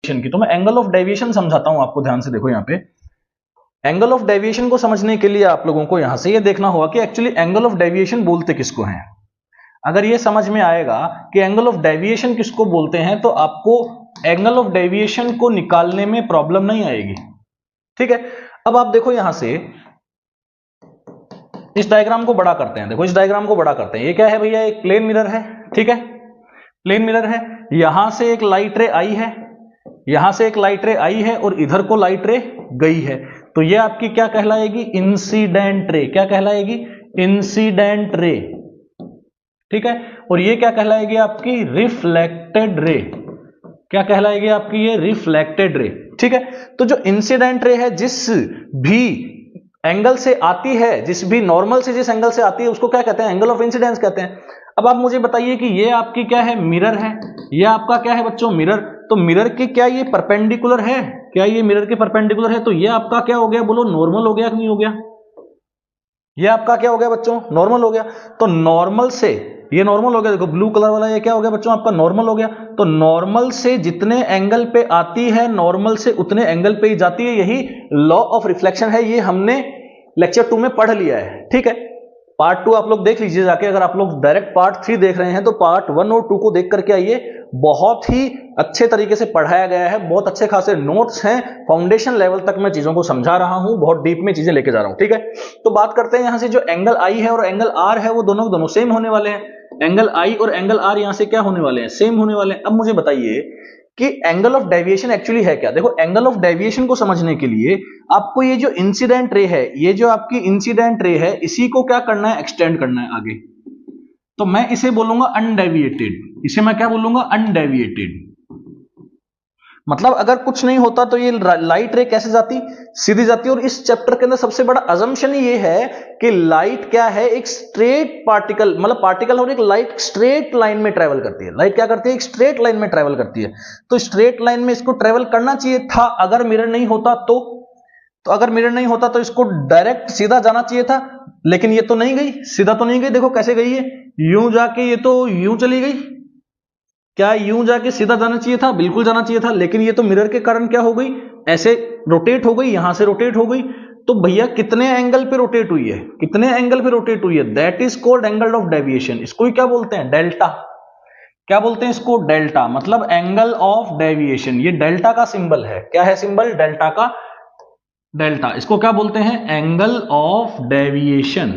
की, तो मैं एंगल ऑफ डेविएशन समझाता हूं आपको, ध्यान से देखो। यहां पे एंगल ऑफ डेविएशन को समझने के लिए आप लोगों को यहां से ये देखना होगा कि एक्चुअली एंगल ऑफ डेविएशन बोलते किसको हैं। अगर ये समझ में आएगा कि एंगल ऑफ डेविएशन किसको बोलते हैं, तो आपको एंगल ऑफ डेविएशन को निकालने में प्रॉब्लम नहीं आएगी, ठीक है। अब आप देखो यहां से इस डायग्राम को बड़ा करते हैं। देखो इस डायग्राम को बड़ा करते हैं। ये क्या है भैया, एक प्लेन मिरर है, ठीक है, प्लेन मिरर है। यहां से एक लाइट रे आई है, यहां से एक लाइट रे आई है और इधर को लाइट रे गई है, तो ये आपकी क्या कहलाएगी, इंसिडेंट रे। क्या कहलाएगी, इंसिडेंट रे, ठीक है। और ये क्या कहलाएगी, आपकी रिफ्लेक्टेड रे। क्या कहलाएगी आपकी, ये रिफ्लेक्टेड रे, ठीक है। तो जो इंसिडेंट रे है, जिस भी एंगल से आती है, जिस भी नॉर्मल से जिस एंगल से आती है, उसको क्या कहते हैं, एंगल ऑफ इंसिडेंस कहते हैं। अब आप मुझे बताइए कि ये आपकी क्या है, मिरर है। ये आपका क्या है बच्चों, मिरर। तो मिरर के क्या ये परपेंडिकुलर है, क्या ये मिरर के परपेंडिकुलर है, तो ये आपका क्या हो गया, बोलो नॉर्मल हो गया कि नहीं हो गया। ये आपका क्या हो गया बच्चों, नॉर्मल हो गया। तो नॉर्मल से ये नॉर्मल हो गया, देखो ब्लू कलर वाला ये क्या हो गया बच्चों, आपका नॉर्मल हो गया। तो नॉर्मल से जितने एंगल पे आती है, नॉर्मल से उतने एंगल पे ही जाती है। यही लॉ ऑफ रिफ्लेक्शन है, ये हमने लेक्चर 2 में पढ़ लिया है, ठीक है। पार्ट 2 आप लोग देख लीजिए जाके। अगर आप लोग डायरेक्ट पार्ट 3 देख रहे हैं तो पार्ट 1 और 2 को देख करके आइए, बहुत ही अच्छे तरीके से पढ़ाया गया है, बहुत अच्छे खासे नोट्स हैं, फाउंडेशन लेवल तक मैं चीजों को समझा रहा हूं, बहुत डीप में चीजें लेके जा रहा हूं, ठीक है। तो बात करते हैं यहां से, जो एंगल आई है और एंगल आर है, वो दोनों दोनों सेम होने वाले हैं। एंगल आई और एंगल आर यहां से क्या होने वाले हैं, सेम होने वाले हैं। अब मुझे बताइए कि एंगल ऑफ डेविएशन एक्चुअली है क्या। देखो एंगल ऑफ डेविएशन को समझने के लिए आपको ये जो इंसिडेंट रे है, ये जो आपकी इंसिडेंट रे है, इसी को क्या करना है, एक्सटेंड करना है आगे। तो मैं इसे बोलूंगा अनडेविएटेड। इसे मैं क्या बोलूंगा, अनडेविएटेड। मतलब अगर कुछ नहीं होता तो ये लाइट रे कैसे जाती, सीधी जाती। और इस चैप्टर के अंदर सबसे बड़ा अजम्पशन ये है कि लाइट क्या है, एक स्ट्रेट पार्टिकल, मतलब पार्टिकल और एक लाइट स्ट्रेट लाइन में ट्रेवल करती है। लाइट क्या करती है, एक स्ट्रेट लाइन में ट्रेवल करती है। तो स्ट्रेट लाइन में इसको ट्रेवल करना चाहिए था, अगर मिरर नहीं होता तो अगर मिरर नहीं होता तो इसको डायरेक्ट सीधा जाना चाहिए था, लेकिन ये तो नहीं गई, सीधा तो नहीं गई। देखो कैसे गई है, यूं जाके ये तो यूं चली गई। क्या यूं जाके सीधा जाना चाहिए था, बिल्कुल जाना चाहिए था, लेकिन ये तो मिरर के कारण क्या हो गई, ऐसे रोटेट हो गई, यहां से रोटेट हो गई। तो भैया कितने एंगल पे रोटेट हुई है, कितने एंगल पे रोटेट हुई है, that is called angle of deviation. इसको ही क्या बोलते हैं, डेल्टा। क्या बोलते हैं इसको, डेल्टा, मतलब एंगल ऑफ डेविएशन। ये डेल्टा का सिंबल है, क्या है सिंबल, डेल्टा का, डेल्टा। इसको क्या बोलते हैं, एंगल ऑफ डेविएशन।